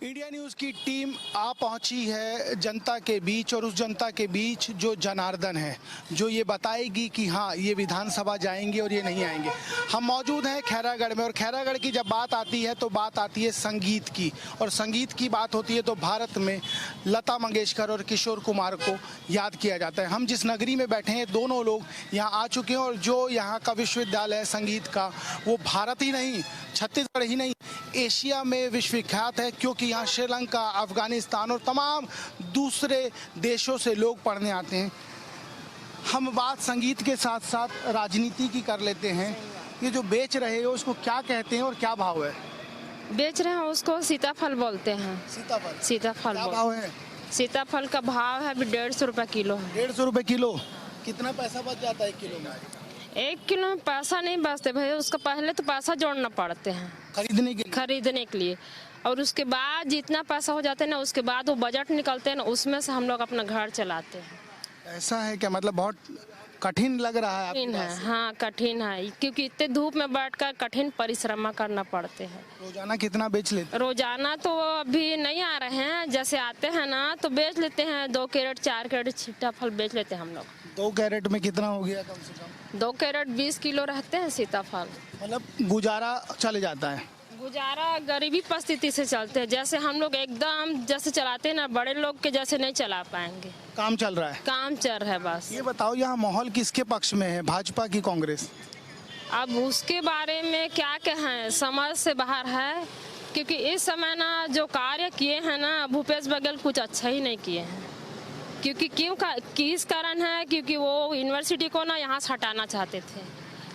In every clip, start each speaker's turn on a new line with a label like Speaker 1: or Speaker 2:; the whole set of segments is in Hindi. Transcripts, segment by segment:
Speaker 1: इंडिया न्यूज़ की टीम आ पहुंची है जनता के बीच, और उस जनता के बीच जो जनार्दन है, जो ये बताएगी कि हाँ ये विधानसभा जाएंगे और ये नहीं आएंगे। हम मौजूद हैं खैरागढ़ में, और खैरागढ़ की जब बात आती है तो बात आती है संगीत की, और संगीत की बात होती है तो भारत में लता मंगेशकर और किशोर कुमार को याद किया जाता है। हम जिस नगरी में बैठे हैं दोनों लोग यहाँ आ चुके हैं, और जो यहाँ का विश्वविद्यालय है संगीत का, वो भारत ही नहीं, छत्तीसगढ़ ही नहीं, एशिया में विश्वविख्यात है, क्योंकि यहाँ श्रीलंका, अफगानिस्तान और तमाम दूसरे देशों से लोग पढ़ने आते हैं। हम बात संगीत के साथ साथ राजनीति की कर लेते हैं। ये जो बेच रहे हो उसको क्या कहते हैं और क्या भाव है?
Speaker 2: बेच रहे हैं उसको सीताफल बोलते हैं। सीताफल
Speaker 1: क्या भाव है?
Speaker 2: सीताफल का भाव है अभी 150 रुपये किलो।
Speaker 1: 150 रुपये किलो। कितना पैसा बच जाता है 1 किलो में?
Speaker 2: 1 किलो में पैसा नहीं बचते भाई, उसका पहले तो पैसा जोड़ना पड़ते हैं खरीदने के लिए, और उसके बाद जितना पैसा हो जाता है ना, उसके बाद वो बजट निकलते हैं ना, उसमें से हम लोग अपना घर चलाते हैं।
Speaker 1: ऐसा है क्या? मतलब बहुत कठिन लग रहा है?
Speaker 2: कठिन है, हाँ कठिन है, क्योंकि इतने धूप में बैठकर कठिन परिश्रम करना पड़ते हैं।
Speaker 1: रोजाना कितना बेच लेते हैं?
Speaker 2: रोजाना तो अभी नहीं आ रहे हैं, जैसे आते हैं ना तो बेच लेते हैं 2 कैरेट 4 कैरेट सीताफल बेच लेते हैं हम लोग।
Speaker 1: 2 कैरेट में कितना हो गया कम से कम?
Speaker 2: 2 कैरेट 20 किलो रहते हैं सीताफल।
Speaker 1: मतलब गुजारा चले जाता है?
Speaker 2: गुजारा गरीबी परिस्थिति से चलते हैं, जैसे हम लोग एकदम जैसे चलाते हैं ना, बड़े लोग के जैसे नहीं चला पाएंगे।
Speaker 1: काम चल रहा है?
Speaker 2: काम चल रहा है बस।
Speaker 1: ये बताओ यहाँ माहौल किसके पक्ष में है, भाजपा की कांग्रेस?
Speaker 2: अब उसके बारे में क्या कहें, समझ से बाहर है, क्योंकि इस समय ना जो कार्य किए हैं ना भूपेश बघेल कुछ अच्छा ही नहीं किए हैं। क्योंकि किस कारण है, क्योंकि वो यूनिवर्सिटी को ना यहाँ से हटाना चाहते थे,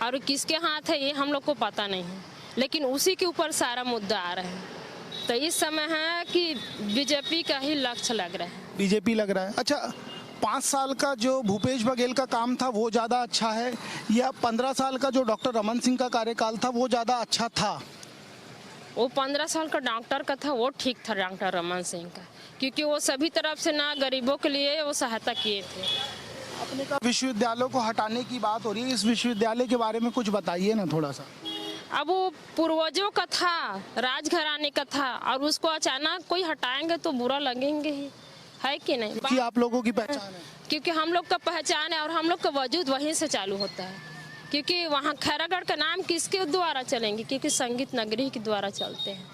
Speaker 2: और किसके हाथ है ये हम लोग को पता नहीं है, लेकिन उसी के ऊपर सारा मुद्दा आ रहा है। तो इस समय है कि बीजेपी का ही लक्ष्य लग रहा है।
Speaker 1: बीजेपी लग रहा है। अच्छा, 5 साल का जो भूपेश बघेल का काम था वो ज़्यादा अच्छा है, या 15 साल का जो डॉक्टर रमन सिंह का कार्यकाल था वो ज़्यादा अच्छा था?
Speaker 2: वो 15 साल का डॉक्टर का था, वो ठीक था डॉक्टर रमन सिंह का, क्योंकि वो सभी तरफ से ना गरीबों के लिए वो सहायता किए थे।
Speaker 1: अपने का विश्वविद्यालयों को हटाने की बात हो रही है, इस विश्वविद्यालय के बारे में कुछ बताइए ना थोड़ा सा।
Speaker 2: अब वो पूर्वजों का था, राजघराने का था, और उसको अचानक कोई हटाएंगे तो बुरा लगेंगे ही, है कि नहीं?
Speaker 1: क्योंकि आप लोगों की पहचान है।
Speaker 2: क्योंकि हम लोग का पहचान है, और हम लोग का वजूद वहीं से चालू होता है, क्योंकि वहाँ खैरागढ़ का नाम किसके द्वारा चलेंगे? क्योंकि संगीत नगरी के द्वारा चलते हैं,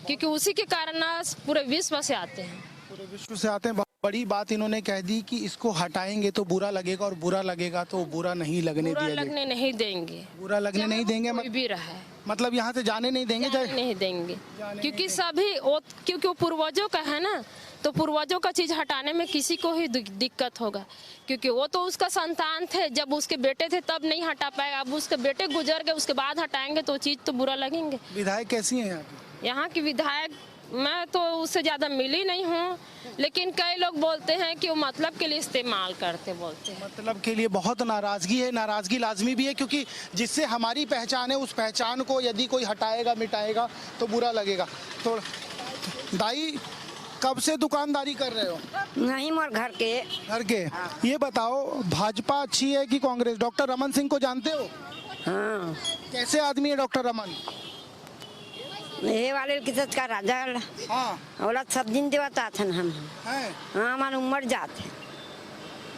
Speaker 2: क्योंकि उसी के कारण पूरे विश्व से आते हैं।
Speaker 1: पूरे विश्व से आते हैं। बहुत बड़ी बात इन्होंने कह दी कि इसको हटाएंगे तो बुरा लगेगा, और बुरा लगेगा तो बुरा नहीं लगने दिया जाएगा।
Speaker 2: लगने नहीं देंगे।
Speaker 1: बुरा लगने नहीं देंगे?
Speaker 2: कोई भी रहा है,
Speaker 1: मतलब यहाँ से जाने नहीं देंगे?
Speaker 2: नहीं देंगे, क्योंकि सभी क्योंकि वो पूर्वजों का है ना, तो पूर्वजों का चीज हटाने में किसी को ही दिक्कत होगा, क्योंकि वो तो उसका संतान थे, जब उसके बेटे थे तब नहीं हटा पाएगा, अब उसके बेटे गुजर गए उसके बाद हटाएंगे तो चीज तो बुरा लगेंगे।
Speaker 1: विधायक कैसी है यहाँ की?
Speaker 2: यहाँ की विधायक मैं तो उससे ज़्यादा मिली नहीं हूँ, लेकिन कई लोग बोलते हैं कि वो मतलब के लिए इस्तेमाल करते, बोलते हैं
Speaker 1: मतलब के लिए। बहुत नाराज़गी है, नाराज़गी लाजमी भी है, क्योंकि जिससे हमारी पहचान है उस पहचान को यदि कोई हटाएगा मिटाएगा तो बुरा लगेगा। तो दाई, कब से दुकानदारी कर रहे हो?
Speaker 3: नहीं, मोर घर के।
Speaker 1: ये बताओ, भाजपा अच्छी है कि कांग्रेस? डॉक्टर रमन सिंह को जानते हो?
Speaker 3: हाँ।
Speaker 1: कैसे आदमी है डॉक्टर रमन?
Speaker 3: ये वाले किसत का राजा।
Speaker 1: हाँ।
Speaker 3: ओला सब दिन देवता थे हम।
Speaker 1: हैं?
Speaker 3: हाँ, हमारे उम्र जाते।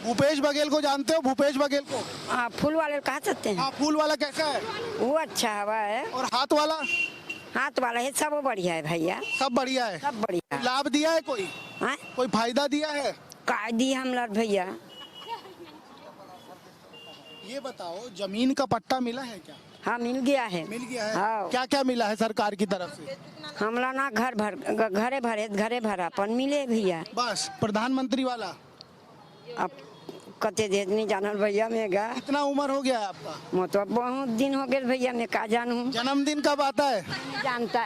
Speaker 1: भूपेश बघेल को जानते हो? भूपेश बघेल को?
Speaker 3: हाँ, फूल वाले कहा सकते हैं।
Speaker 1: हाँ, फूल वाला कैसा है?
Speaker 3: वो अच्छा हवा है।
Speaker 1: और हाथ वाला?
Speaker 3: हाथ वाला है, सब बढ़िया है भैया।
Speaker 1: सब बढ़िया है?
Speaker 3: सब बढ़िया।
Speaker 1: लाभ दिया है कोई?
Speaker 3: हाँ?
Speaker 1: कोई फायदा दिया है?
Speaker 3: का दी हम लड़ भैया।
Speaker 1: ये बताओ, जमीन का पट्टा मिला है क्या?
Speaker 3: हाँ, मिल गया है।
Speaker 1: मिल गया है?
Speaker 3: हाँ।
Speaker 1: क्या क्या मिला है सरकार की तरफ से?
Speaker 3: हमला ना घरे भरापन मिले भैया।
Speaker 1: बस प्रधानमंत्री वाला?
Speaker 3: अब कते दे नहीं जानल भैया मेगा।
Speaker 1: कितना उम्र हो गया है आपका?
Speaker 3: मतलब बहुत दिन हो गए भैया, मैं का जानू।
Speaker 1: जन्मदिन कब आता है?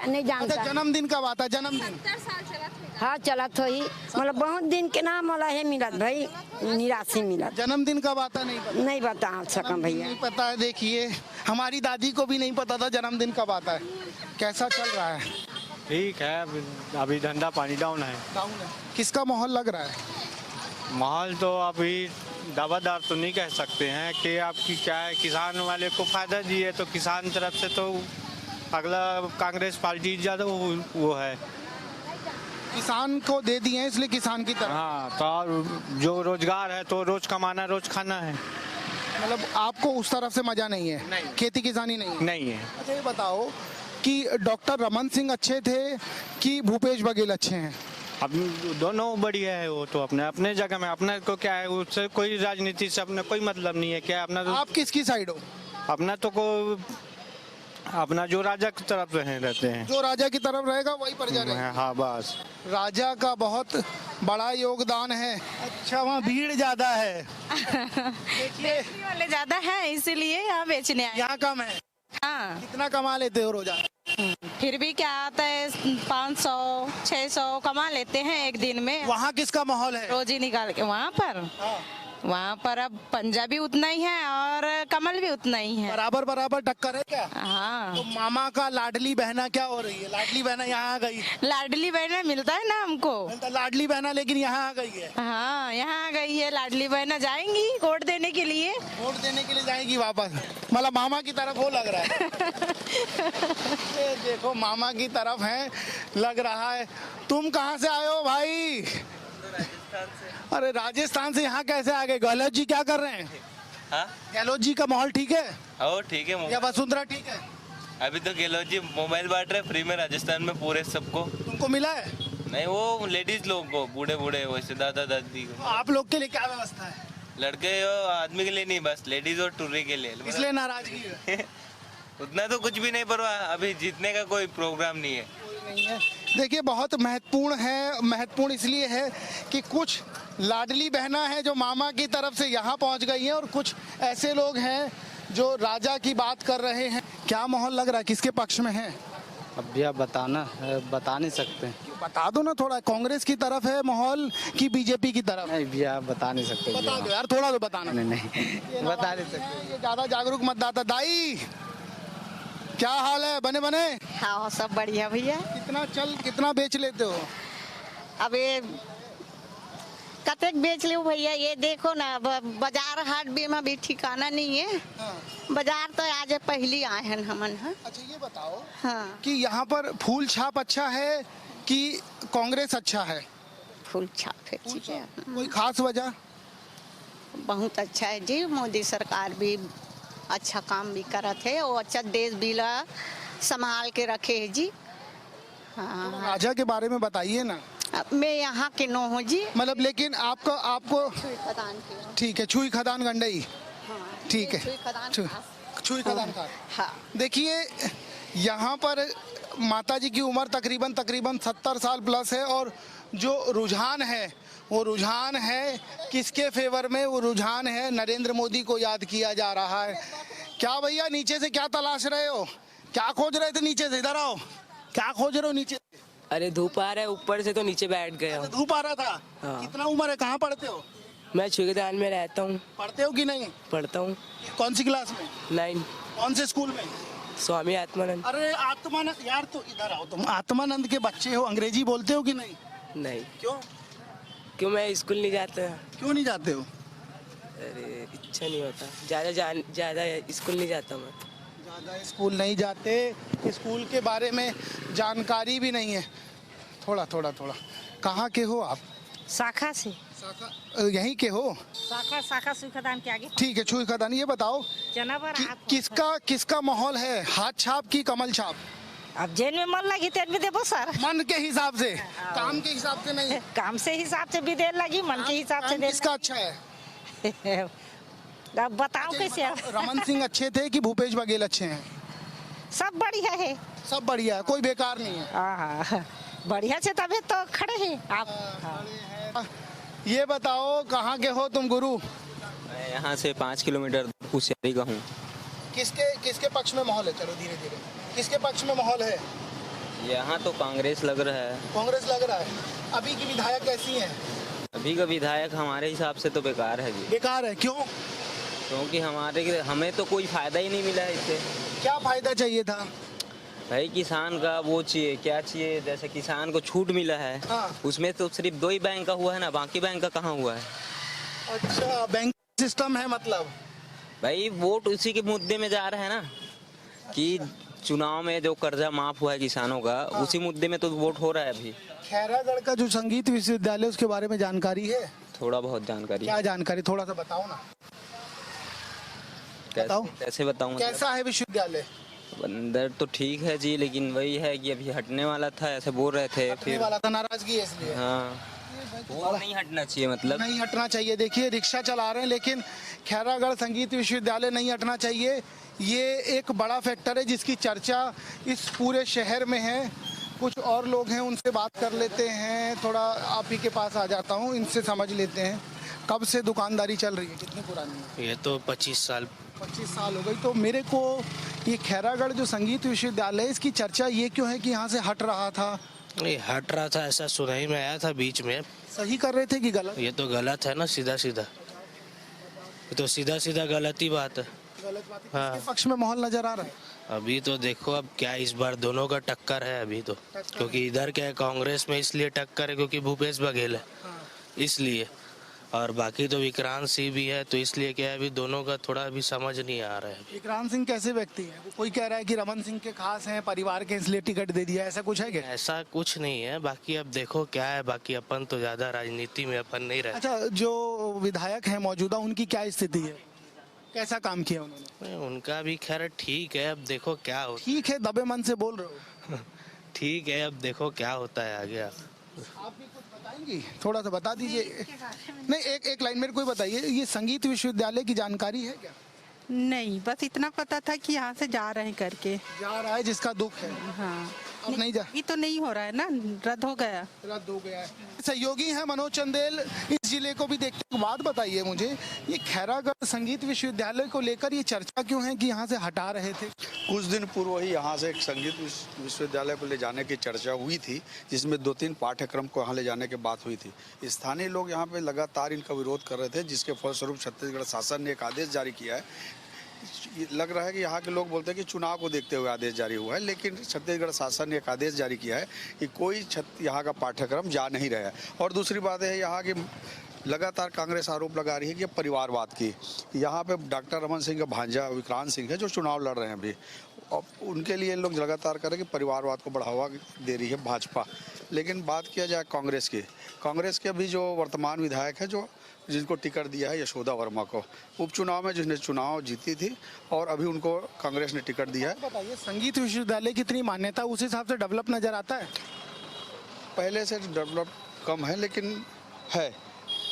Speaker 3: नहीं जानता।
Speaker 1: अच्छा, जन्मदिन कब आता है? जन्मदिन?
Speaker 3: हाँ, चलत हो ही, मतलब बहुत दिन के नाम वाला है मिलत भाई, निराशी मिलत।
Speaker 1: जन्मदिन कब आता नहीं पता?
Speaker 3: नहीं बता सकम भैया।
Speaker 1: नहीं पता है। देखिए, हमारी दादी को भी नहीं पता था जन्मदिन कब आता है। कैसा चल रहा है?
Speaker 4: ठीक है, अभी धंधा पानी डाउन है।
Speaker 1: डाउन है? किसका माहौल लग रहा है?
Speaker 4: माहौल तो अभी दावादार तो नहीं कह सकते हैं कि आपकी क्या है। किसान वाले को फायदा दिए तो किसान तरफ से तो अगला कांग्रेस पार्टी ज़्यादा वो है।
Speaker 1: किसान को दे दिए हैं इसलिए किसान की तरफ।
Speaker 4: हाँ, तो और जो रोजगार है तो रोज कमाना रोज खाना है।
Speaker 1: मतलब आपको उस तरफ से मजा नहीं है?
Speaker 4: नहीं।
Speaker 1: खेती किसानी नहीं है?
Speaker 4: नहीं है।
Speaker 1: अच्छा ये बताओ कि डॉक्टर रमन सिंह अच्छे थे कि भूपेश बघेल अच्छे हैं?
Speaker 4: अब दोनों बढ़िया है, वो तो अपने अपने जगह में। अपने को क्या है, उससे कोई राजनीति से अपने कोई मतलब नहीं है। क्या अपना तो,
Speaker 1: आप किसकी साइड हो?
Speaker 4: अपना तो को अपना जो राजा की तरफ रहते हैं।
Speaker 1: जो राजा की तरफ रहेगा वही प्रजा रहेगी।
Speaker 4: हाँ बस।
Speaker 1: राजा का बहुत बड़ा योगदान है। अच्छा वहाँ भीड़ ज्यादा है। देखिए
Speaker 5: बेचने वाले ज्यादा हैं इसीलिए यहाँ बेचने आए।
Speaker 1: यहाँ कम है।
Speaker 5: हाँ,
Speaker 1: कितना कमा लेते हो रोजाना?
Speaker 5: फिर भी क्या आता है 500 600 कमा लेते हैं एक दिन में।
Speaker 1: वहाँ किसका माहौल है?
Speaker 5: रोज ही निकाल के वहाँ पर अब पंजाबी उतना ही है और कमल भी उतना ही है।
Speaker 1: बराबर बराबर टक्कर है क्या?
Speaker 5: हाँ,
Speaker 1: तो मामा का लाडली बहना क्या हो रही है? लाडली बहना यहाँ आ गई।
Speaker 5: लाडली बहना मिलता है ना हमको।
Speaker 1: लाडली बहना लेकिन यहाँ आ गई है।
Speaker 5: हाँ, यहाँ आ गई है लाडली बहना, जाएंगी वोट देने के लिए।
Speaker 1: वोट देने के लिए जाएगी वापस? मतलब मामा की तरफ वो लग रहा है। ये देखो मामा की तरफ है लग रहा है। तुम कहाँ से आए हो भाई? अरे राजस्थान से यहाँ कैसे आ गए? गहलोत जी क्या कर रहे हैं?
Speaker 6: हाँ?
Speaker 1: गहलोत जी का माहौल ठीक है
Speaker 6: ओ ठीक है।
Speaker 1: या वसुंधरा ठीक है?
Speaker 6: अभी तो गहलोत जी मोबाइल बांट रहे फ्री में राजस्थान में पूरे सबको।
Speaker 1: तुमको मिला है?
Speaker 6: नहीं, वो लेडीज लोग को, बूढ़े बूढ़े वैसे दादा दादी को।
Speaker 1: आप लोग के लिए क्या व्यवस्था है?
Speaker 6: लड़के और आदमी के लिए नहीं, बस लेडीज और टूरी के लिए।
Speaker 1: इसलिए नाराजगी है?
Speaker 6: उतना तो कुछ भी नहीं परवाह, अभी जीतने का कोई प्रोग्राम नहीं है।
Speaker 1: नहीं है। देखिए बहुत महत्वपूर्ण है। महत्वपूर्ण इसलिए है कि कुछ लाडली बहना है जो मामा की तरफ से यहाँ पहुँच गई हैं और कुछ ऐसे लोग हैं जो राजा की बात कर रहे हैं। क्या माहौल लग रहा है, किसके पक्ष में है?
Speaker 7: अब भैया बता नहीं सकते।
Speaker 1: बता दो ना थोड़ा, कांग्रेस की तरफ है माहौल कि बीजेपी की तरफ?
Speaker 7: नहीं भैया बता नहीं सकते।
Speaker 1: बता दो यार, थोड़ा तो बताना।
Speaker 7: नहीं बता नहीं सकते।
Speaker 1: ये ज्यादा जागरूक मतदाता। दाई क्या हाल है? बने बने?
Speaker 8: हाँ, सब बढ़िया भैया।
Speaker 1: कितना बेच लेते हो?
Speaker 8: अब ये कतेक बेच लो भैया, ये देखो ना बाजार हाट भी में भी ठिकाना नहीं है। बाजार तो आज पहली आए हैं हमन। हाँ,
Speaker 1: अच्छा ये बताओ
Speaker 8: हाँ,
Speaker 1: कि यहाँ पर फूल छाप अच्छा है कि कांग्रेस अच्छा है?
Speaker 8: फूल छाप है ठीक है।
Speaker 1: कोई खास वजह?
Speaker 8: बहुत अच्छा है जी, मोदी सरकार भी अच्छा काम भी करत है और अच्छा देश भी ला संभाल के रखे है जी। हाँ,
Speaker 1: राजा के बारे में बताइए ना।
Speaker 8: अब मैं यहाँ के नो हूँ जी।
Speaker 1: मतलब लेकिन आपको
Speaker 8: छुई खदान की।
Speaker 1: ठीक है, छुई खदान गंडई।
Speaker 8: हाँ,
Speaker 1: ठीक है,
Speaker 8: छुई खदान
Speaker 1: छुई खदान का।
Speaker 8: हाँ,
Speaker 1: देखिए यहाँ पर माता जी की उम्र तकरीबन 70 साल प्लस है और जो रुझान है वो रुझान है किसके फेवर में? वो रुझान है नरेंद्र मोदी को याद किया जा रहा है। क्या भैया नीचे से क्या तलाश रहे हो? क्या खोज रहे थे नीचे से? इधर आओ। क्या खोज रहे हो नीचे से?
Speaker 9: अरे धूप आ रहा है ऊपर से तो नीचे बैठ गया हूँ।
Speaker 1: धूप आ रहा था?
Speaker 9: हाँ।
Speaker 1: कितना उम्र है? कहाँ पढ़ते हो?
Speaker 9: मैं छुईदान में रहता हूँ।
Speaker 1: पढ़ते हो कि नहीं?
Speaker 9: पढ़ता हूँ।
Speaker 1: कौन सी क्लास में?
Speaker 9: 9।
Speaker 1: कौन से स्कूल में?
Speaker 9: स्वामी आत्मानंद।
Speaker 1: अरे आत्मानंद यार, तो इधर आओ। तुम आत्मानंद के बच्चे हो, अंग्रेजी बोलते हो कि नहीं?
Speaker 9: नहीं।
Speaker 1: क्यों
Speaker 9: मैं स्कूल नहीं जाता।
Speaker 1: क्यों नहीं जाते हो?
Speaker 9: अरे इच्छा नहीं होता, ज़्यादा स्कूल नहीं जाता मैं।
Speaker 1: ज़्यादा स्कूल नहीं जाते, स्कूल के बारे में जानकारी भी नहीं है। थोड़ा। कहाँ के हो आप?
Speaker 10: शाखा से।
Speaker 1: यहीं के हो?
Speaker 10: शाखा सुखदान के आगे।
Speaker 1: ठीक है, छुई खदान। ये बताओ किसका माहौल है, हाथ छाप की कमल छाप?
Speaker 10: अब जेल में मन लगी तेल भी देबो सर।
Speaker 1: मन के हिसाब से, काम के हिसाब से नहीं?
Speaker 10: काम से हिसाब से भी देर लगी, मन के हिसाब से देर।
Speaker 1: किसका अच्छा है?
Speaker 10: अब बताओ कैसे?
Speaker 1: रमन सिंह अच्छे थे कि भूपेश बघेल अच्छे हैं?
Speaker 10: सब बढ़िया है।
Speaker 1: सब बढ़िया है, कोई बेकार नहीं है।
Speaker 10: हाँ, बढ़िया से तभी तो खड़े हैं आप।
Speaker 1: ये बताओ कहाँ के हो तुम गुरु?
Speaker 6: मैं यहाँ से 5 किलोमीटर होशियारी का हूँ।
Speaker 1: किसके पक्ष में माहौल है? चलो धीरे धीरे। किसके पक्ष में माहौल है?
Speaker 6: यहाँ तो कांग्रेस लग रहा है।
Speaker 1: कांग्रेस लग रहा है। अभी की विधायक कैसी हैं?
Speaker 6: अभी का विधायक हमारे हिसाब से तो बेकार है जी।
Speaker 1: बेकार है क्यों?
Speaker 6: क्योंकि हमें तो कोई फायदा ही नहीं मिला है इससे।
Speaker 1: क्या फायदा चाहिए था
Speaker 6: भाई? किसान का वो चाहिए, क्या चाहिए, जैसे किसान को छूट मिला है।
Speaker 1: हाँ।
Speaker 6: उसमें तो सिर्फ 2 ही बैंक का हुआ है ना, बाकी बैंक का कहाँ हुआ है?
Speaker 1: अच्छा, बैंक सिस्टम है मतलब?
Speaker 6: भाई वोट उसी के मुद्दे में जा रहा है ना कि चुनाव में जो कर्जा माफ हुआ है किसानों का, उसी मुद्दे में तो वोट हो रहा है अभी।
Speaker 1: खैरागढ़ का जो संगीत विश्वविद्यालय उसके बारे में जानकारी है?
Speaker 6: थोड़ा बहुत जानकारी।
Speaker 1: क्या जानकारी, थोड़ा सा बताओ ना। बताओ।
Speaker 6: कैसे बताऊं?
Speaker 1: कैसा है विश्वविद्यालय?
Speaker 6: अंदर तो ठीक है जी, लेकिन वही है कि अभी हटने वाला था, ऐसे बोल रहे थे।
Speaker 1: हटने
Speaker 6: फिर
Speaker 1: वाला था, नाराजगी है इसलिए।
Speaker 6: हाँ, वो नहीं हटना चाहिए, मतलब
Speaker 1: नहीं हटना चाहिए। देखिए रिक्शा चला रहे हैं, लेकिन खैरागढ़ संगीत विश्वविद्यालय नहीं हटना चाहिए। ये एक बड़ा फैक्टर है जिसकी चर्चा इस पूरे शहर में है। कुछ और लोग हैं, उनसे बात कर लेते हैं। थोड़ा आप ही के पास आ जाता हूँ, इनसे समझ लेते हैं कब से दुकानदारी चल रही है, कितनी पुरानी है?
Speaker 11: ये तो 25 साल।
Speaker 1: 25 साल हो गई। तो मेरे को ये खैरागढ़ जो संगीत विश्वविद्यालय है, इसकी चर्चा ये क्यों है कि यहाँ से हट रहा था?
Speaker 11: ये हट रहा था, ऐसा सुनाई में आया था बीच में।
Speaker 1: सही कर रहे थे कि गलत?
Speaker 11: ये तो गलत है ना, सीधा सीधा। ये तो सीधा सीधा गलत ही बात है।
Speaker 1: गलत बात है।
Speaker 11: हाँ।
Speaker 1: किसके पक्ष में माहौल नजर आ रहा है?
Speaker 11: अभी तो देखो अब क्या इस बार दोनों का टक्कर है अभी तो। क्योंकि इधर क्या है, कांग्रेस में इसलिए टक्कर है क्योंकि भूपेश बघेल है, इसलिए। और बाकी तो विक्रांत सिंह भी है, तो इसलिए क्या है अभी दोनों का थोड़ा अभी समझ नहीं आ रहा है।
Speaker 1: विक्रांत सिंह कैसे व्यक्ति है? कोई कह रहा है कि रमन सिंह के खास हैं, परिवार के, इसलिए टिकट दे दिया, ऐसा कुछ है क्या?
Speaker 11: ऐसा कुछ नहीं है, बाकी अब देखो क्या है। बाकी अपन तो ज्यादा राजनीति में अपन नहीं रहते।
Speaker 1: अच्छा, जो विधायक है मौजूदा, उनकी क्या स्थिति है? कैसा काम किया उन्होंने?
Speaker 11: उनका भी खैर ठीक है, अब देखो क्या हो।
Speaker 1: ठीक है, दबे मन से बोल रहे हो।
Speaker 11: ठीक है, अब देखो क्या होता है आगे।
Speaker 1: आप भी कुछ बताएंगी? थोड़ा सा बता दीजिए। नहीं, एक लाइन मेरे को बताइए, ये संगीत विश्वविद्यालय की जानकारी है क्या?
Speaker 10: नहीं, बस इतना पता था कि यहाँ से जा रहे हैं करके।
Speaker 1: जा रहा है, जिसका दुख है।
Speaker 10: हाँ,
Speaker 1: अब नहीं जा,
Speaker 10: ये तो नहीं हो रहा है ना, रद्द हो गया।
Speaker 1: रद्द हो गया है। सहयोगी है मनोज चंदेल इस जिले को भी देखते हैं। बात बताइए मुझे, ये खैरागढ़ संगीत विश्वविद्यालय को लेकर ये चर्चा क्यों है कि यहाँ से हटा रहे थे?
Speaker 12: कुछ दिन पूर्व ही यहाँ से एक संगीत विश्वविद्यालय को ले जाने की चर्चा हुई थी, जिसमें 2-3 पाठ्यक्रम को यहाँ ले जाने की बात हुई थी। स्थानीय लोग यहाँ पे लगातार इनका विरोध कर रहे थे, जिसके फलस्वरूप छत्तीसगढ़ शासन ने एक आदेश जारी किया है। लग रहा है कि यहाँ के लोग बोलते हैं कि चुनाव को देखते हुए आदेश जारी हुआ है, लेकिन छत्तीसगढ़ शासन ने एक आदेश जारी किया है कि कोई यहाँ का पाठ्यक्रम जा नहीं रहा है। और दूसरी बात है, यहाँ की लगातार कांग्रेस आरोप लगा रही है कि परिवारवाद की। यहाँ पे डॉक्टर रमन सिंह का भांजा विक्रांत सिंह है जो चुनाव लड़ रहे हैं अभी, और उनके लिए लोग लगातार करें कि परिवारवाद को बढ़ावा दे रही है भाजपा। लेकिन बात किया जाए कांग्रेस की, कांग्रेस के अभी जो वर्तमान विधायक है, जो जिनको टिकट दिया है यशोदा वर्मा को, उपचुनाव में जिसने चुनाव जीती थी, और अभी उनको कांग्रेस ने टिकट दिया है।
Speaker 1: बताइए, संगीत विश्वविद्यालय की इतनी मान्यता, उस हिसाब से डेवलप नजर आता है?
Speaker 12: पहले से डेवलप कम है, लेकिन है।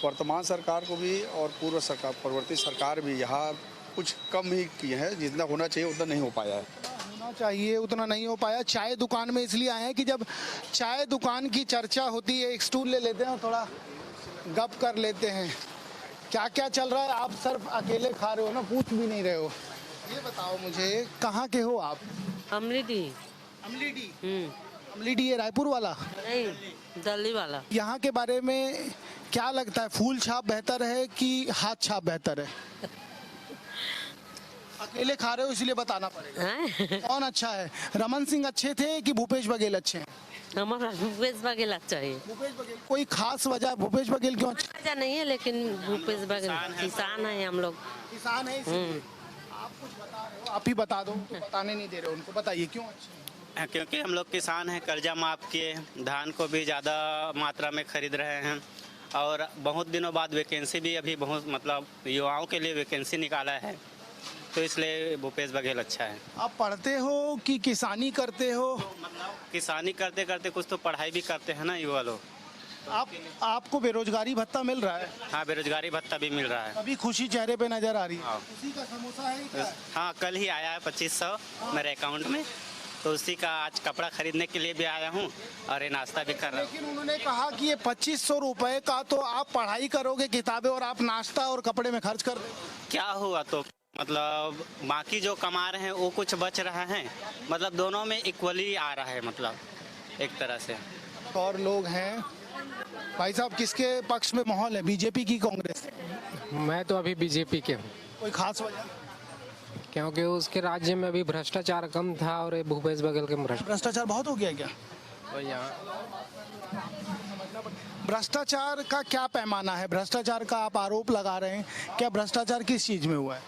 Speaker 12: वर्तमान सरकार को भी और पूर्व सरकार, पूर्ववर्ती सरकार भी यहाँ कुछ कम ही किए हैं। जितना होना चाहिए उतना नहीं हो पाया है।
Speaker 1: होना चाहिए उतना नहीं हो पाया। चाय दुकान में इसलिए आए हैं कि जब चाय दुकान की चर्चा होती है, एक स्टूल ले लेते हैं और थोड़ा गप कर लेते हैं। क्या क्या चल रहा है? आप सिर्फ अकेले खा रहे हो ना, पूछ भी नहीं रहे हो। ये बताओ मुझे, कहाँ के हो आप?
Speaker 13: अमलीडी।
Speaker 1: अमलीडी? अमलीडी ये रायपुर वाला?
Speaker 13: नहीं, दिल्ली वाला।
Speaker 1: यहाँ के बारे में क्या लगता है, फूल छाप बेहतर है कि हाथ छाप बेहतर है? अकेले खा रहे हो इसलिए बताना पड़ेगा। कौन अच्छा है, रमन सिंह अच्छे थे कि भूपेश बघेल अच्छे हैं?
Speaker 13: हमारा भूपेश बघेल अच्छा है।
Speaker 1: भूपेश बघेल। कोई खास वजह भूपेश बघेल क्यों अच्छा?
Speaker 13: वजह नहीं है, लेकिन भूपेश बघेल किसान है, हम लोग
Speaker 1: किसान है इसलिए। आप कुछ बता रहे हो, आप ही बता दो, बताने नहीं दे रहे हो उनको, बताइए क्यों अच्छे हैं?
Speaker 4: क्योंकि हम लोग किसान हैं, कर्जा माफ किए, धान को भी ज़्यादा मात्रा में खरीद रहे हैं, और बहुत दिनों बाद वैकेंसी भी अभी बहुत, मतलब युवाओं के लिए वैकेंसी निकाला है, तो इसलिए भूपेश बघेल अच्छा है।
Speaker 1: आप पढ़ते हो कि किसानी करते हो?
Speaker 4: किसानी करते करते कुछ तो पढ़ाई भी करते हैं ना युवा लोग।
Speaker 1: आपको बेरोजगारी भत्ता मिल रहा है?
Speaker 4: हाँ, बेरोजगारी भत्ता भी मिल रहा है।
Speaker 1: अभी खुशी चेहरे पे नजर आ रही है। उसी का समोसा है क्या?
Speaker 4: हाँ, कल ही आया है 2500 मेरे अकाउंट में, तो उसी का आज कपड़ा खरीदने के लिए भी आया हूँ और ये नाश्ता भी कर रहा हूँ।
Speaker 1: लेकिन उन्होंने कहा कि ये 2500 रुपए का तो आप पढ़ाई करोगे, किताबें, और आप नाश्ता और कपड़े में खर्च कर दोगे।
Speaker 4: क्या हुआ तो, मतलब बाकी जो कमा रहे हैं वो कुछ बच रहा है, मतलब दोनों में इक्वली आ रहा है, मतलब एक तरह से।
Speaker 1: और लोग हैं भाई साहब, किसके पक्ष में माहौल है, बीजेपी की कांग्रेस?
Speaker 14: मैं तो अभी बीजेपी के हूँ।
Speaker 1: कोई खास वजह?
Speaker 14: क्योंकि उसके राज्य में अभी भ्रष्टाचार कम था, और ये भूपेश बघेल के
Speaker 1: भ्रष्टाचार बहुत हो गया क्या?
Speaker 14: तो यहाँ
Speaker 1: भ्रष्टाचार का क्या पैमाना है? भ्रष्टाचार का आप आरोप लगा रहे हैं, क्या भ्रष्टाचार किस चीज में हुआ है?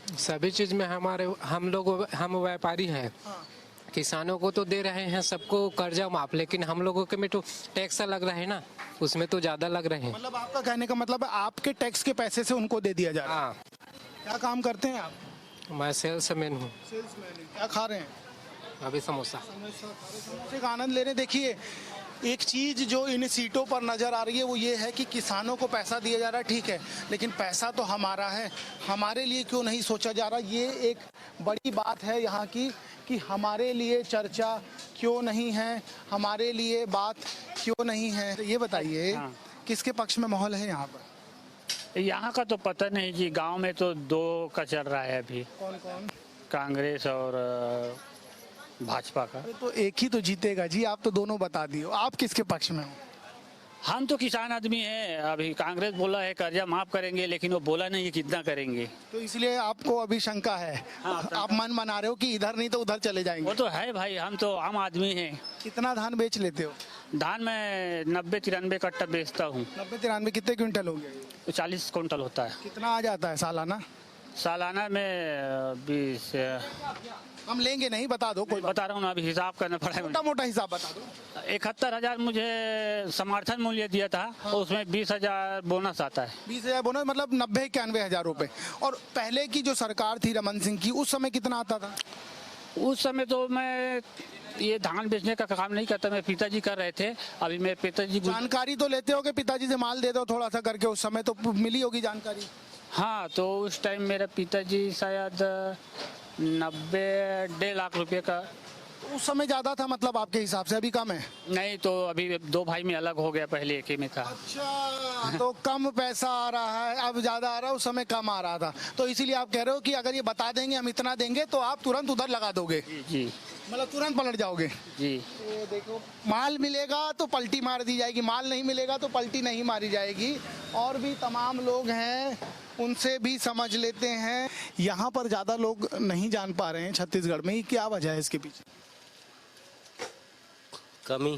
Speaker 14: सभी चीज में हम व्यापारी हैं। किसानों को तो दे रहे हैं सबको कर्जा माफ, लेकिन हम लोगों के में तो टैक्स लग रहा है ना, उसमें तो ज्यादा लग रहे हैं।
Speaker 1: मतलब आपका कहने का मतलब है आपके टैक्स के पैसे से उनको दे दिया जा रहा है।
Speaker 14: हाँ,
Speaker 1: क्या काम करते हैं आप?
Speaker 14: मैं सेल्समैन हूँ।
Speaker 1: क्या खा रहे हैं?
Speaker 14: अभी समोसा।
Speaker 1: समोसे का आनंद ले रहे हैं। देखिए, एक चीज जो इन सीटों पर नजर आ रही है वो ये है कि किसानों को पैसा दिया जा रहा है, ठीक है, लेकिन पैसा तो हमारा है, हमारे लिए क्यों नहीं सोचा जा रहा? ये एक बड़ी बात है यहाँ की कि हमारे लिए चर्चा क्यों नहीं है, हमारे लिए बात क्यों नहीं है। तो ये बताइए, किसके पक्ष में माहौल है यहाँ पर?
Speaker 15: यहाँ का तो पता नहीं जी, गांव में तो दो का चल रहा है अभी।
Speaker 1: कौन कौन?
Speaker 15: कांग्रेस और भाजपा का।
Speaker 1: तो एक ही तो जीतेगा जी, आप तो दोनों बता दियो। आप किसके पक्ष में हो?
Speaker 15: हम तो किसान आदमी हैं। अभी कांग्रेस बोला है कर्जा माफ करेंगे, लेकिन वो बोला नहीं है कितना करेंगे।
Speaker 1: तो इसलिए आपको अभी शंका है। आप मन बना रहे हो कि इधर नहीं तो उधर चले जाएंगे।
Speaker 15: वो तो है भाई, हम तो आम आदमी हैं।
Speaker 1: कितना धान बेच लेते हो?
Speaker 15: धान में 90-93 कट्टा बेचता हूँ।
Speaker 1: 90-93 कितने क्विंटल हो गए?
Speaker 15: 40 कुंटल होता है।
Speaker 1: कितना आ जाता है सालाना?
Speaker 15: सालाना में 20।
Speaker 1: हम लेंगे नहीं, बता दो। कोई
Speaker 15: बता रहा हूँ ना, अभी हिसाब करना पड़ेगा।
Speaker 1: मोटा मोटा हिसाब बता दो।
Speaker 15: 71,000 मुझे समर्थन मूल्य दिया था। हाँ। उसमें 20,000 बोनस आता है।
Speaker 1: 20,000 बोनस, मतलब 90-91,000 रुपए। और पहले की जो सरकार थी रमन सिंह की, उस समय कितना आता था?
Speaker 15: उस समय तो मैं ये धान बेचने का काम नहीं करता, मेरे पिताजी कर रहे थे। अभी मेरे पिताजी
Speaker 1: जानकारी तो लेते हो कि पिताजी से माल दे दो थोड़ा सा करके, उस समय तो मिली होगी जानकारी।
Speaker 15: हाँ, तो उस टाइम मेरे पिताजी शायद 90-1.5 लाख रुपए का।
Speaker 1: उस समय ज्यादा था मतलब आपके हिसाब से? अभी कम है?
Speaker 15: नहीं, तो अभी 2 भाई में अलग हो गया, पहले एक ही में था।
Speaker 1: अच्छा, तो कम पैसा आ रहा है, अब ज्यादा आ रहा है, उस समय कम आ रहा था। तो इसीलिए आप कह रहे हो कि अगर ये बता देंगे हम इतना देंगे तो आप तुरंत उधर लगा दोगे?
Speaker 15: जी,
Speaker 1: मतलब तुरंत पलट जाओगे?
Speaker 15: जी।
Speaker 1: तो देखो, माल मिलेगा तो पलटी मार दी जाएगी, माल नहीं मिलेगा तो पलटी नहीं मारी जाएगी। और भी तमाम लोग हैं, उनसे भी समझ लेते हैं। यहाँ पर ज़्यादा लोग नहीं जान पा रहे हैं छत्तीसगढ़ में, क्या वजह है इसके पीछे?
Speaker 16: कमी।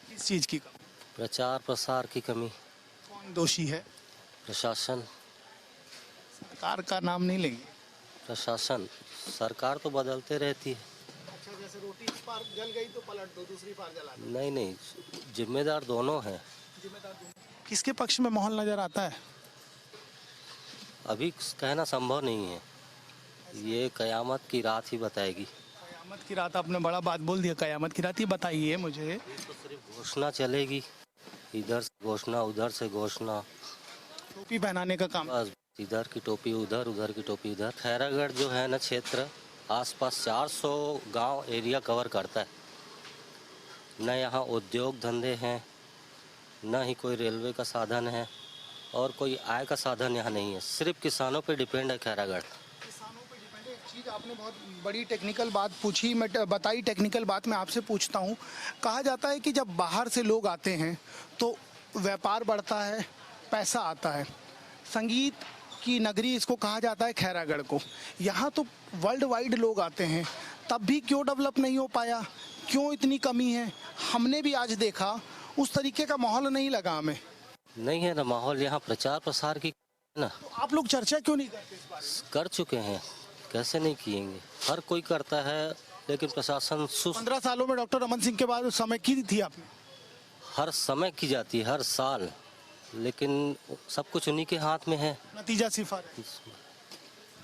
Speaker 1: किस चीज़ की कमी?
Speaker 16: प्रचार प्रसार की कमी।
Speaker 1: कौन दोषी है?
Speaker 16: प्रशासन।
Speaker 1: सरकार का नाम नहीं लेंगे?
Speaker 16: प्रशासन। सरकार तो बदलते रहती है।
Speaker 1: अच्छा, जैसे रोटी इस पार जल गई तो पलट दो, दूसरी पार जला दो।
Speaker 16: नहीं नहीं, जिम्मेदार दोनों हैं।
Speaker 1: जिम्मेदार दोनों। किसके पक्ष में माहौल नजर आता है?
Speaker 16: अभी कहना संभव नहीं है, ये कयामत की रात ही बताएगी।
Speaker 1: कयामत की रात, आपने बड़ा बात बोल दिया, कयामत की रात ही बताइए मुझे।
Speaker 16: तो सिर्फ घोषणा चलेगी, इधर से घोषणा, उधर से घोषणा।
Speaker 1: टोपी पहनाने का काम।
Speaker 16: बस इधर की टोपी उधर, उधर की टोपी इधर। खैरागढ़ जो है ना क्षेत्र, आसपास 400 गांव एरिया कवर करता है। न यहाँ उद्योग धंधे हैं, न ही कोई रेलवे का साधन है, और कोई आय का साधन यहाँ नहीं है। सिर्फ किसानों पे डिपेंड है खैरागढ़।
Speaker 1: किसानों पे डिपेंड है। एक चीज़ आपने बहुत बड़ी टेक्निकल बात पूछी, मैं बताई टेक्निकल बात मैं आपसे पूछता हूँ। कहा जाता है कि जब बाहर से लोग आते हैं तो व्यापार बढ़ता है, पैसा आता है। संगीत की नगरी इसको कहा जाता है खैरागढ़ को। यहाँ तो वर्ल्ड वाइड लोग आते हैं, तब भी क्यों डेवलप नहीं हो पाया? क्यों इतनी कमी है? हमने भी आज देखा, उस तरीके का माहौल नहीं लगा हमें।
Speaker 16: नहीं है ना माहौल, यहाँ प्रचार प्रसार की ना।
Speaker 1: तो आप लोग चर्चा क्यों नहीं करते इस बारे में?
Speaker 16: कर चुके हैं, कैसे नहीं किएंगे? हर कोई करता है, लेकिन प्रशासन
Speaker 1: 15 सालों में डॉक्टर रमन सिंह के बाद उस समय की थी आपने?
Speaker 16: हर समय की जाती है, हर साल, लेकिन सब कुछ उन्हीं के हाथ में है।
Speaker 1: नतीजा सिफर है।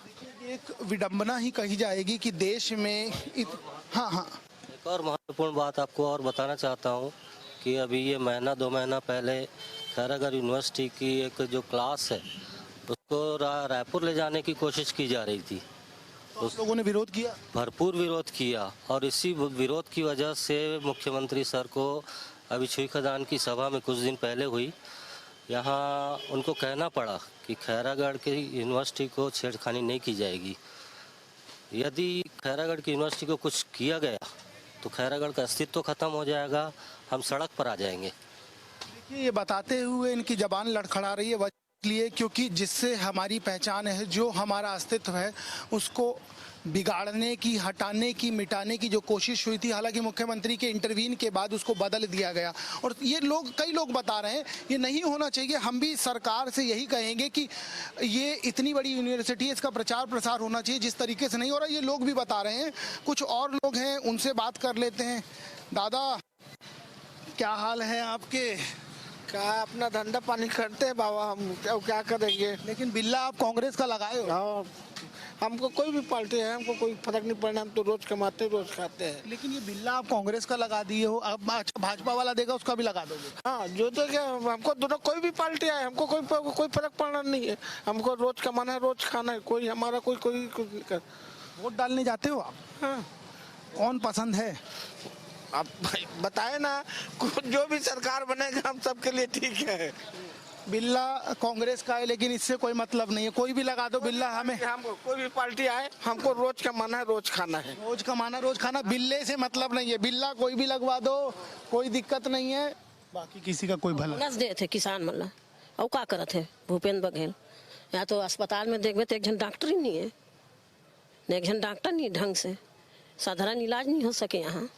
Speaker 1: देखिए, एक विडंबना ही कही जाएगी कि देश में हाँ,
Speaker 16: एक और महत्वपूर्ण बात आपको और बताना चाहता हूँ कि अभी ये महीना 2 महीना पहले खैरागढ़ यूनिवर्सिटी की एक जो क्लास है उसको रायपुर ले जाने की कोशिश की जा रही थी।
Speaker 1: उस लोगों ने विरोध किया,
Speaker 16: भरपूर विरोध किया, और इसी विरोध की वजह से मुख्यमंत्री सर को अभी छुई खदान की सभा में कुछ दिन पहले हुई, यहाँ उनको कहना पड़ा कि खैरागढ़ की यूनिवर्सिटी को छेड़खानी नहीं की जाएगी। यदि खैरागढ़ की यूनिवर्सिटी को कुछ किया गया तो खैरागढ़ का अस्तित्व खत्म हो जाएगा, हम सड़क पर आ जाएंगे।
Speaker 1: देखिए, ये बताते हुए इनकी जबान लड़खड़ा रही है इसलिए क्योंकि जिससे हमारी पहचान है, जो हमारा अस्तित्व है, उसको बिगाड़ने की, हटाने की, मिटाने की जो कोशिश हुई थी, हालांकि मुख्यमंत्री के इंटरवीन के बाद उसको बदल दिया गया। और ये लोग, कई लोग बता रहे हैं ये नहीं होना चाहिए। हम भी सरकार से यही कहेंगे कि ये इतनी बड़ी यूनिवर्सिटी है, इसका प्रचार प्रसार होना चाहिए, जिस तरीके से नहीं हो रहा ये लोग भी बता रहे हैं। कुछ और लोग हैं, उनसे बात कर लेते हैं। दादा, क्या हाल है आपके?
Speaker 7: क्या अपना धंधा पानी करते हैं बाबा, हम क्या करेंगे।
Speaker 1: लेकिन बिल्ला आप कांग्रेस का लगाए हो।
Speaker 7: हाँ, हमको कोई भी पार्टी है, हमको कोई फर्क नहीं पड़ना, हम तो रोज कमाते रोज खाते हैं।
Speaker 1: लेकिन ये बिल्ला आप कांग्रेस का लगा दिए हो, अब अच्छा भाजपा वाला देगा उसका भी लगा दोगे?
Speaker 7: हाँ, जो तो क्या, हमको दोनों कोई भी पार्टी आए, हमको कोई फर्क पड़ना नहीं है। हमको रोज कमाना है, रोज खाना है। कोई हमारा कोई
Speaker 1: वोट डालने जाते हो आप?
Speaker 7: हाँ।
Speaker 1: कौन पसंद है?
Speaker 7: आप बताए ना, जो भी सरकार बनेगा हम सबके लिए ठीक है।
Speaker 1: बिल्ला कांग्रेस का है, लेकिन इससे कोई मतलब नहीं है, कोई भी लगा दो बिल्ला। हमें
Speaker 7: हमको कोई भी पार्टी आए, हमको रोज कमाना है, रोज खाना है।
Speaker 1: रोज कमाना, रोज खाना, बिल्ले से मतलब नहीं है। बिल्ला कोई भी लगवा दो, कोई दिक्कत नहीं है, बाकी किसी का कोई भला।
Speaker 10: नस दे थे किसान मन ला, और का करत है भूपेंद्र बघेल। या तो अस्पताल में देखबे तो एक जन डॉक्टर ही नहीं है, एक जन डॉक्टर नहीं ढंग से, साधारण इलाज नहीं हो सके यहाँ।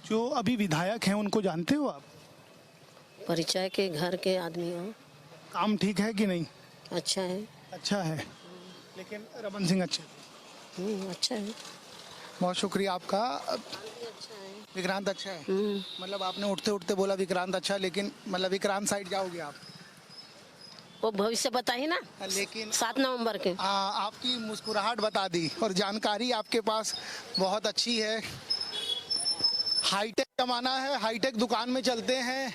Speaker 1: जो अभी विधायक हैं उनको जानते हो आप?
Speaker 10: परिचय के घर के आदमी हो।
Speaker 1: काम ठीक है कि नहीं?
Speaker 10: अच्छा है।
Speaker 1: अच्छा है, लेकिन रमन सिंह अच्छे?
Speaker 10: अच्छा है।
Speaker 1: बहुत शुक्रिया आपका। विक्रांत अच्छा है, मतलब आपने उठते उठते बोला विक्रांत अच्छा, लेकिन मतलब विक्रांत साइड जाओगे आप?
Speaker 10: वो भविष्य बताइए ना,
Speaker 1: लेकिन
Speaker 10: 7 नवंबर के।
Speaker 1: आपकी मुस्कुराहट बता दी और जानकारी आपके पास बहुत अच्छी है। हाईटेक जमाना है, हाईटेक दुकान में चलते हैं,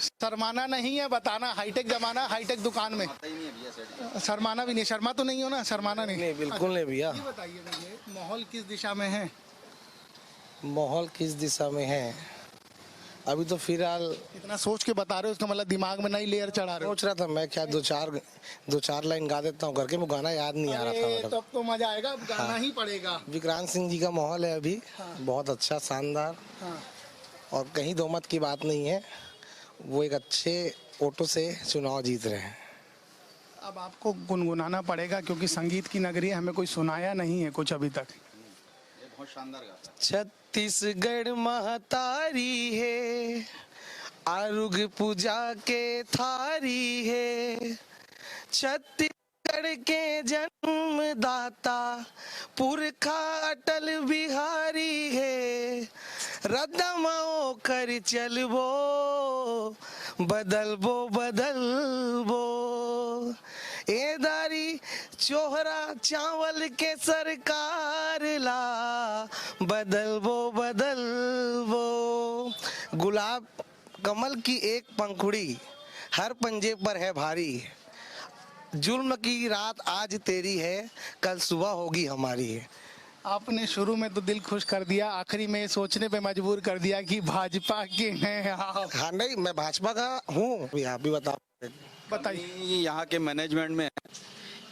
Speaker 1: शर्माना नहीं है बताना। हाईटेक जमाना, हाईटेक दुकान में शर्माना भी नहीं। शर्मा तो नहीं हो ना? शर्माना नहीं,
Speaker 7: बिल्कुल नहीं भैया।
Speaker 1: ये बताइए मुझे, माहौल किस दिशा में है?
Speaker 7: माहौल किस दिशा में है अभी तो फिलहाल?
Speaker 1: इतना सोच के बता रहे हो, उसका मतलब दिमाग में नई लेयर चढ़ा रहे हो।
Speaker 7: सोच रहा था मैं क्या दो चार लाइन गा देता हूँ करके, वो गाना याद नहीं आ रहा था मेरा।
Speaker 1: तब तो मजा आएगा, अब गाना ही पड़ेगा।
Speaker 7: विक्रांत सिंह जी का माहौल है अभी बहुत अच्छा, शानदार, और कहीं दो मत की बात नहीं है। वो एक अच्छे वोटों से चुनाव जीत रहे हैं।
Speaker 1: अब आपको गुनगुनाना पड़ेगा क्योंकि संगीत की नगरी है, हमें कोई सुनाया नहीं है कुछ अभी तक।
Speaker 12: बहुत शानदार गाता है।
Speaker 7: छत्तीसगढ़ महतारी है, आरुग पूजा के थारी है। छत्तीसगढ़ के जन्मदाता पुरखा अटल बिहारी है। रदमाओ कर चलबो, बदलबो ए दारी चोहरा चावल के सरकार ला, बदलबो गुलाब कमल की एक पंखुड़ी हर पंजे पर है भारी। जुल्म की रात आज तेरी है, कल सुबह होगी हमारी है।
Speaker 1: आपने शुरू में तो दिल खुश कर दिया, आखिरी में सोचने पे मजबूर कर दिया कि भाजपा के हैं आप।
Speaker 7: हाँ नहीं, मैं भाजपा का हूँ। आप भी
Speaker 1: बताइए।
Speaker 12: यहाँ के मैनेजमेंट में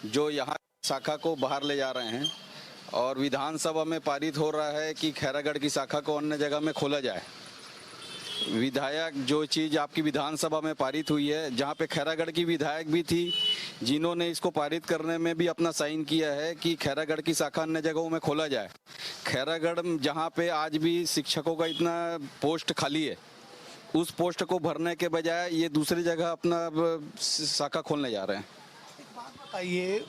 Speaker 12: जो यहाँ शाखा को बाहर ले जा रहे हैं और विधानसभा में पारित हो रहा है कि खैरागढ़ की शाखा को अन्य जगह में खोला जाए। विधायक जो चीज़ आपकी विधानसभा में पारित हुई है, जहाँ पे खैरागढ़ की विधायक भी थी जिन्होंने इसको पारित करने में भी अपना साइन किया है कि खैरागढ़ की शाखा अन्य जगहों में खोला जाए। खैरागढ़ जहाँ पे आज भी शिक्षकों का इतना पोस्ट खाली है, उस पोस्ट को भरने के बजाय ये दूसरी जगह अपना शाखा खोलने जा रहे हैं।
Speaker 1: बताइए,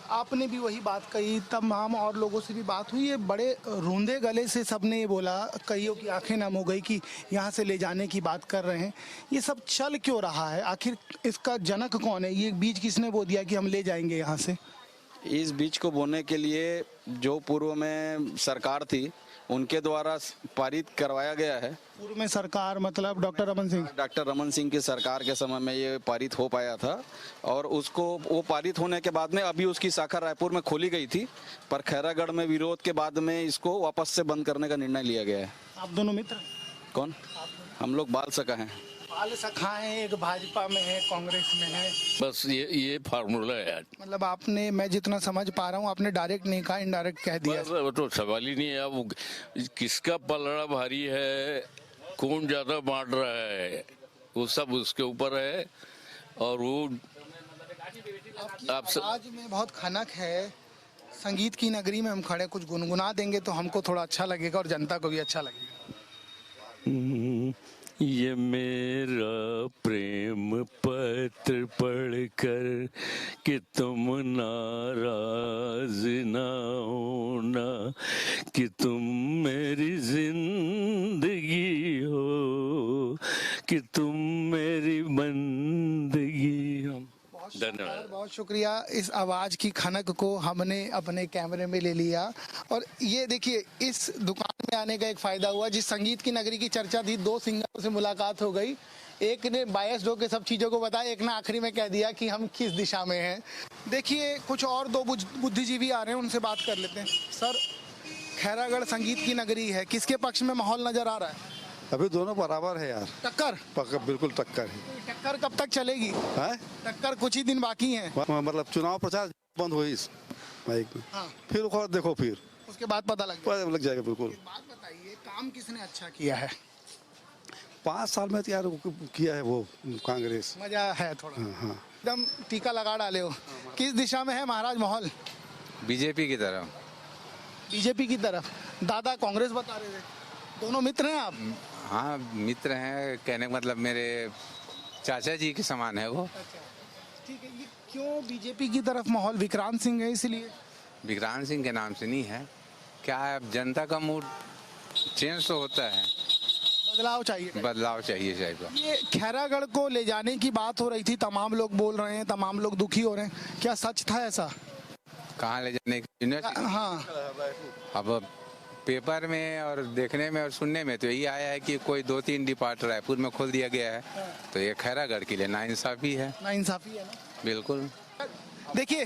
Speaker 1: आपने भी वही बात कही, तमाम और लोगों से भी बात हुई है, बड़े रूंधे गले से सबने ये बोला, कईयों की आंखें नम हो गई कि यहाँ से ले जाने की बात कर रहे हैं। ये सब चल क्यों रहा है? आखिर इसका जनक कौन है? ये बीज किसने बो दिया कि हम ले जाएंगे यहाँ से?
Speaker 12: इस बीज को बोने के लिए जो पूर्व में सरकार थी उनके द्वारा पारित करवाया गया है।
Speaker 1: पूर्व में सरकार मतलब डॉक्टर रमन सिंह
Speaker 12: की सरकार के समय में ये पारित हो पाया था, और उसको वो पारित होने के बाद में अभी उसकी शाखा रायपुर में खोली गई थी, पर खैरागढ़ में विरोध के बाद में इसको वापस से बंद करने का निर्णय लिया गया है।
Speaker 1: आप दोनों मित्र?
Speaker 12: कौन? हम लोग बाल सखा हैं।
Speaker 1: बाल सखा हैं, एक भाजपा में है, कांग्रेस में है,
Speaker 17: बस ये फार्मूला है।
Speaker 1: मतलब आपने, मैं जितना समझ पा रहा हूँ, आपने डायरेक्ट नहीं कहा, इनडायरेक्ट कह दिया।
Speaker 17: वो तो सवाल ही नहीं है। अब किसका पलड़ा भारी है, कौन ज्यादा बांट रहा है, वो सब उसके ऊपर है। और वो आप
Speaker 1: आज में बहुत खनक है, संगीत की नगरी में हम खड़े, कुछ गुनगुना देंगे तो हमको थोड़ा अच्छा लगेगा और जनता को भी अच्छा लगेगा।
Speaker 17: ये मेरा प्रेम पत्र पढ़कर कि तुम नाराज ना होना, कि तुम मेरी जिंदगी हो, कि तुम मेरी बंदगी हो। धन्यवाद।
Speaker 1: बहुत शुक्रिया। इस आवाज़ की खनक को हमने अपने कैमरे में ले लिया। और ये देखिए, इस दुकान में आने का एक फ़ायदा हुआ। जिस संगीत की नगरी की चर्चा थी, 2 सिंगरों से मुलाकात हो गई। एक ने बायस हो के सब चीज़ों को बताया, एक ने आखिरी में कह दिया कि हम किस दिशा में हैं। देखिए, कुछ और 2 बुद्धिजीवी आ रहे हैं, उनसे बात कर लेते हैं। सर, खैरागढ़ संगीत की नगरी है, किसके पक्ष में माहौल नज़र आ रहा है?
Speaker 18: अभी दोनों बराबर है यार।
Speaker 1: टक्कर?
Speaker 18: बिल्कुल टक्कर है।
Speaker 1: टक्कर कब तक चलेगी?
Speaker 18: है?
Speaker 1: टक्कर कुछ ही दिन बाकी है।
Speaker 18: मतलब चुनाव प्रचार बंद हुई इस माइक में।
Speaker 1: हाँ।
Speaker 18: फिर देखो, फिर
Speaker 1: उसके बाद पता
Speaker 18: लग जाएगा बिल्कुल।
Speaker 1: बात बताइए, काम किसने अच्छा किया है?
Speaker 18: 5 साल में यार किया है वो कांग्रेस।
Speaker 1: मजा है थोड़ा।
Speaker 18: हाँ।
Speaker 1: एकदम टीका लगा डाले हो। किस दिशा में है महाराज माहौल?
Speaker 19: बीजेपी की तरफ।
Speaker 1: बीजेपी की तरफ। दादा कांग्रेस बता रहे थे। दोनों मित्र हैं आप?
Speaker 19: हाँ, मित्र हैं, कहने का मतलब मेरे चाचा जी के समान है वो।
Speaker 1: ठीक है। ये क्यों बीजेपी की तरफ माहौल? विक्रांत सिंह है इसलिए?
Speaker 19: विक्रांत सिंह के नाम से नहीं है, क्या है, जनता का मूड चेंज तो होता है,
Speaker 1: बदलाव चाहिए।
Speaker 19: बदलाव चाहिए।
Speaker 1: ये खैरागढ़ को ले जाने की बात हो रही थी, तमाम लोग बोल रहे हैं, तमाम लोग दुखी हो रहे हैं, क्या सच था ऐसा?
Speaker 19: कहाँ ले जाने की?
Speaker 1: हाँ।
Speaker 19: अब पेपर में और देखने में और सुनने में तो यही आया है कि कोई 2-3 डिपार्ट रायपुर में खोल दिया गया है, तो ये खैरागढ़ के लिए नाइंसाफी है।
Speaker 1: नाइंसाफी है ना?
Speaker 19: बिल्कुल।
Speaker 1: देखिए,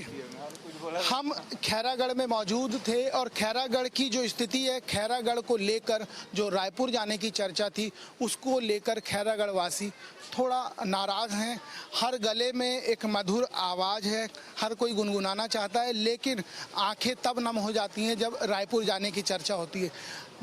Speaker 1: हम खैरागढ़ में मौजूद थे और खैरागढ़ की जो स्थिति है, खैरागढ़ को लेकर जो रायपुर जाने की चर्चा थी, उसको लेकर खैरागढ़ वासी थोड़ा नाराज़ हैं। हर गले में एक मधुर आवाज़ है, हर कोई गुनगुनाना चाहता है, लेकिन आंखें तब नम हो जाती हैं जब रायपुर जाने की चर्चा होती है।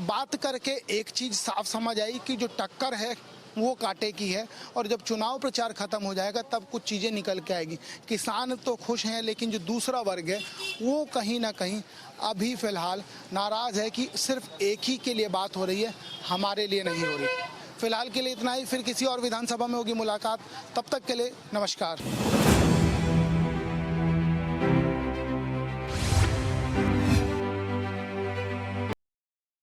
Speaker 1: बात करके एक चीज़ साफ समझ आई कि जो टक्कर है वो कांटे की है, और जब चुनाव प्रचार खत्म हो जाएगा तब कुछ चीज़ें निकल के आएगी। किसान तो खुश हैं, लेकिन जो दूसरा वर्ग है वो कहीं ना कहीं अभी फ़िलहाल नाराज़ है कि सिर्फ एक ही के लिए बात हो रही है, हमारे लिए नहीं हो रही। फ़िलहाल के लिए इतना ही, फिर किसी और विधानसभा में होगी मुलाकात। तब तक के लिए नमस्कार।